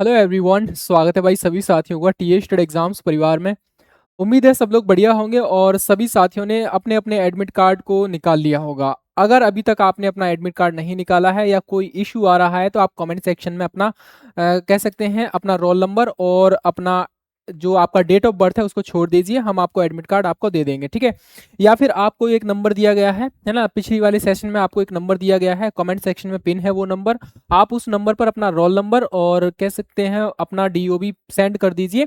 Hello everyone, स्वागत है भाई सभी साथियों का टीए स्टड एग्जाम्स परिवार में। उम्मीद है सब लोग बढ़िया होंगे और सभी साथियों ने अपने अपने एडमिट कार्ड को निकाल लिया होगा। अगर अभी तक आपने अपना एडमिट कार्ड नहीं निकाला है या कोई इशू आ रहा है तो आप कमेंट सेक्शन में अपना कह सकते हैं अपना रोल नंबर और अपना जो आपका डेट ऑफ बर्थ है उसको छोड़ दीजिए। हम आपको एडमिट कार्ड आपको दे देंगे, ठीक है। या फिर आपको एक नंबर दिया गया है ना, पिछली वाले सेशन में आपको एक नंबर दिया गया है, कमेंट सेक्शन में पिन है वो नंबर। आप उस नंबर पर अपना रोल नंबर और कह सकते हैं अपना डीओबी सेंड कर दीजिए,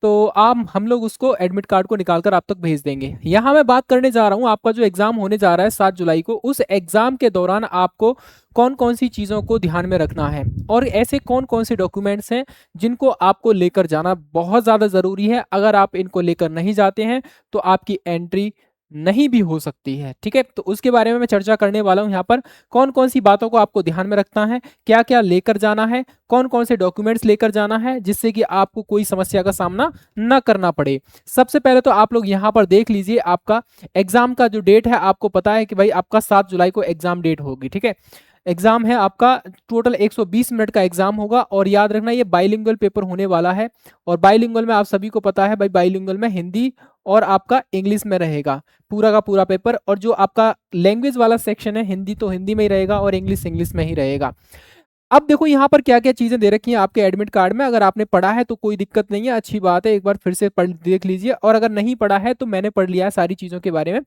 तो आप हम लोग उसको एडमिट कार्ड को निकाल कर आप तक भेज देंगे। यहाँ मैं बात करने जा रहा हूँ आपका जो एग्जाम होने जा रहा है 7 जुलाई को, उस एग्जाम के दौरान आपको कौन कौन सी चीज़ों को ध्यान में रखना है और ऐसे कौन कौन से डॉक्यूमेंट्स हैं जिनको आपको लेकर जाना बहुत ज़्यादा ज़रूरी है। अगर आप इनको लेकर नहीं जाते हैं तो आपकी एंट्री नहीं भी हो सकती है, ठीक है। तो उसके बारे में मैं चर्चा करने वाला हूँ यहाँ पर। कौन कौन सी बातों को आपको ध्यान में रखना है, क्या क्या लेकर जाना है, कौन कौन से डॉक्यूमेंट्स लेकर जाना है जिससे कि आपको कोई समस्या का सामना ना करना पड़े। सबसे पहले तो आप लोग यहाँ पर देख लीजिए, आपका एग्जाम का जो डेट है, आपको पता है कि भाई आपका 7 जुलाई को एग्जाम डेट होगी, ठीक है। एग्जाम है आपका, टोटल 120 मिनट का एग्जाम होगा और याद रखना ये बाइलिंगुअल पेपर होने वाला है। और बाइलिंगुअल में आप सभी को पता है भाई, बाइलिंगुअल में हिंदी और आपका इंग्लिश में रहेगा पूरा का पूरा पेपर। और जो आपका लैंग्वेज वाला सेक्शन है, हिंदी तो हिंदी में ही रहेगा और इंग्लिश इंग्लिश में ही रहेगा। अब देखो यहाँ पर क्या क्या चीजें दे रखी हैं आपके एडमिट कार्ड में। अगर आपने पढ़ा है तो कोई दिक्कत नहीं है, अच्छी बात है, एक बार फिर से पढ़ देख लीजिए। और अगर नहीं पढ़ा है तो मैंने पढ़ लिया है सारी चीजों के बारे में।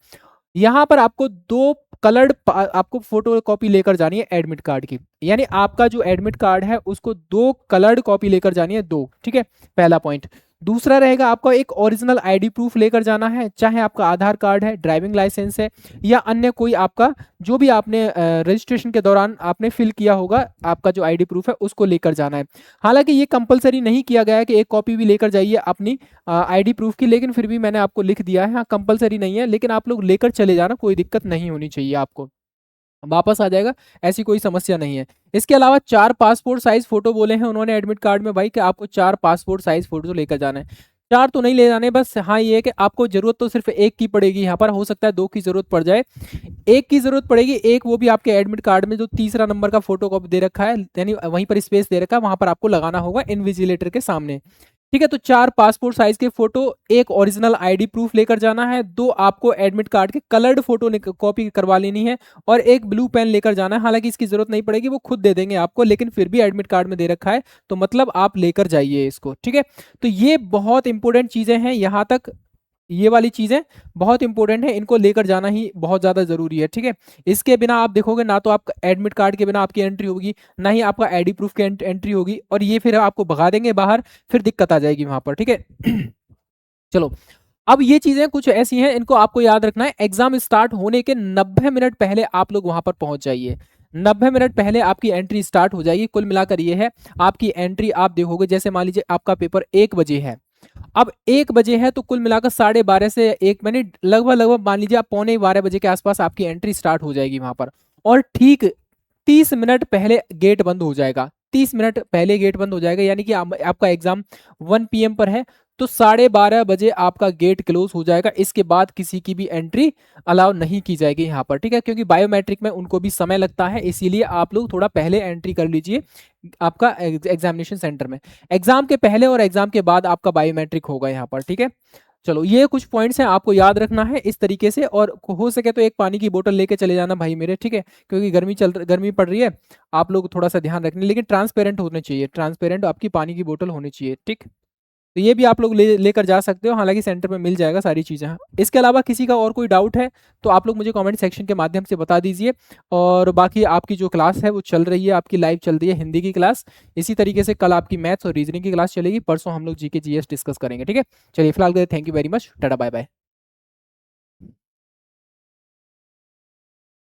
यहाँ पर आपको दो कलर्ड आपको फोटो कॉपी लेकर जानी है एडमिट कार्ड की, यानी आपका जो एडमिट कार्ड है उसको दो कलर्ड कॉपी लेकर जानी है, दो, ठीक है। पहला पॉइंट। दूसरा रहेगा आपका एक ओरिजिनल आईडी प्रूफ लेकर जाना है, चाहे आपका आधार कार्ड है, ड्राइविंग लाइसेंस है या अन्य कोई आपका जो भी आपने रजिस्ट्रेशन के दौरान आपने फिल किया होगा, आपका जो आईडी प्रूफ है उसको लेकर जाना है। हालांकि ये कंपलसरी नहीं किया गया है कि एक कॉपी भी लेकर जाइए अपनी आईडी प्रूफ की, लेकिन फिर भी मैंने आपको लिख दिया है, हाँ कंपलसरी नहीं है, लेकिन आप लोग लेकर चले जाना, कोई दिक्कत नहीं होनी चाहिए आपको, वापस आ जाएगा, ऐसी कोई समस्या नहीं है। इसके अलावा 4 पासपोर्ट साइज फोटो बोले हैं उन्होंने एडमिट कार्ड में भाई कि आपको 4 पासपोर्ट साइज फोटो लेकर जाना है। 4 तो नहीं ले जाने, बस हाँ ये है कि आपको जरूरत तो सिर्फ एक की पड़ेगी, यहाँ पर हो सकता है 2 की जरूरत पड़ जाए। एक की जरूरत पड़ेगी, एक वो भी आपके एडमिट कार्ड में जो तीसरा नंबर का फोटो कॉपी दे रखा है, यानी वहीं पर स्पेस दे रखा है, वहां पर आपको लगाना होगा इनविजिलेटर के सामने, ठीक है। तो 4 पासपोर्ट साइज के फोटो, एक ओरिजिनल आईडी प्रूफ लेकर जाना है, 2 आपको एडमिट कार्ड के कलर्ड फोटो कॉपी करवा लेनी है और एक ब्लू पेन लेकर जाना है। हालांकि इसकी जरूरत नहीं पड़ेगी, वो खुद दे देंगे आपको, लेकिन फिर भी एडमिट कार्ड में दे रखा है तो मतलब आप लेकर जाइए इसको, ठीक है। तो ये बहुत इंपॉर्टेंट चीजें हैं, यहां तक ये वाली चीजें बहुत इंपॉर्टेंट है, इनको लेकर जाना ही बहुत ज्यादा जरूरी है, ठीक है। इसके बिना आप देखोगे ना तो आप एडमिट कार्ड के बिना आपकी एंट्री होगी, ना ही आपका आईडी प्रूफ की एंट्री होगी, और ये फिर आपको भगा देंगे बाहर, फिर दिक्कत आ जाएगी वहां पर, ठीक है। चलो, अब ये चीजें कुछ ऐसी हैं, इनको आपको याद रखना है। एग्जाम स्टार्ट होने के 90 मिनट पहले आप लोग वहां पर पहुंच जाइए, 90 मिनट पहले आपकी एंट्री स्टार्ट हो जाएगी। कुल मिलाकर ये है आपकी एंट्री, आप देखोगे जैसे मान लीजिए आपका पेपर 1 बजे है, अब 1 बजे है तो कुल मिलाकर 12:30 से 1 मिनट लगभग लगभग मान लीजिए आप पौने 12 बजे के आसपास आपकी एंट्री स्टार्ट हो जाएगी वहां पर। और ठीक 30 मिनट पहले गेट बंद हो जाएगा, 30 मिनट पहले गेट बंद हो जाएगा, यानी कि आपका एग्जाम 1 PM पर है तो 12:30 बजे आपका गेट क्लोज हो जाएगा। इसके बाद किसी की भी एंट्री अलाउ नहीं की जाएगी यहाँ पर, ठीक है, क्योंकि बायोमेट्रिक में उनको भी समय लगता है, इसीलिए आप लोग थोड़ा पहले एंट्री कर लीजिए आपका एग्जामिनेशन सेंटर में। एग्जाम के पहले और एग्जाम के बाद आपका बायोमेट्रिक होगा यहाँ पर, ठीक है। चलो, ये कुछ पॉइंट्स हैं, आपको याद रखना है इस तरीके से, और हो सके तो एक पानी की बोतल लेके चले जाना भाई मेरे, ठीक है, क्योंकि गर्मी पड़ रही है, आप लोग थोड़ा सा ध्यान रखना, लेकिन ट्रांसपेरेंट होने चाहिए, ट्रांसपेरेंट आपकी पानी की बोतल होनी चाहिए, ठीक। तो ये भी आप लोग लेकर जा सकते हो, हालांकि सेंटर में मिल जाएगा सारी चीज़ें। इसके अलावा किसी का और कोई डाउट है तो आप लोग मुझे कमेंट सेक्शन के माध्यम से बता दीजिए। और बाकी आपकी जो क्लास है वो चल रही है, आपकी लाइव चल रही है हिंदी की क्लास। इसी तरीके से कल आपकी मैथ्स और रीजनिंग की क्लास चलेगी, परसों हम लोग जीके जीएस डिस्कस करेंगे, ठीक है। चलिए फिलहाल thank you very much, tata bye bye.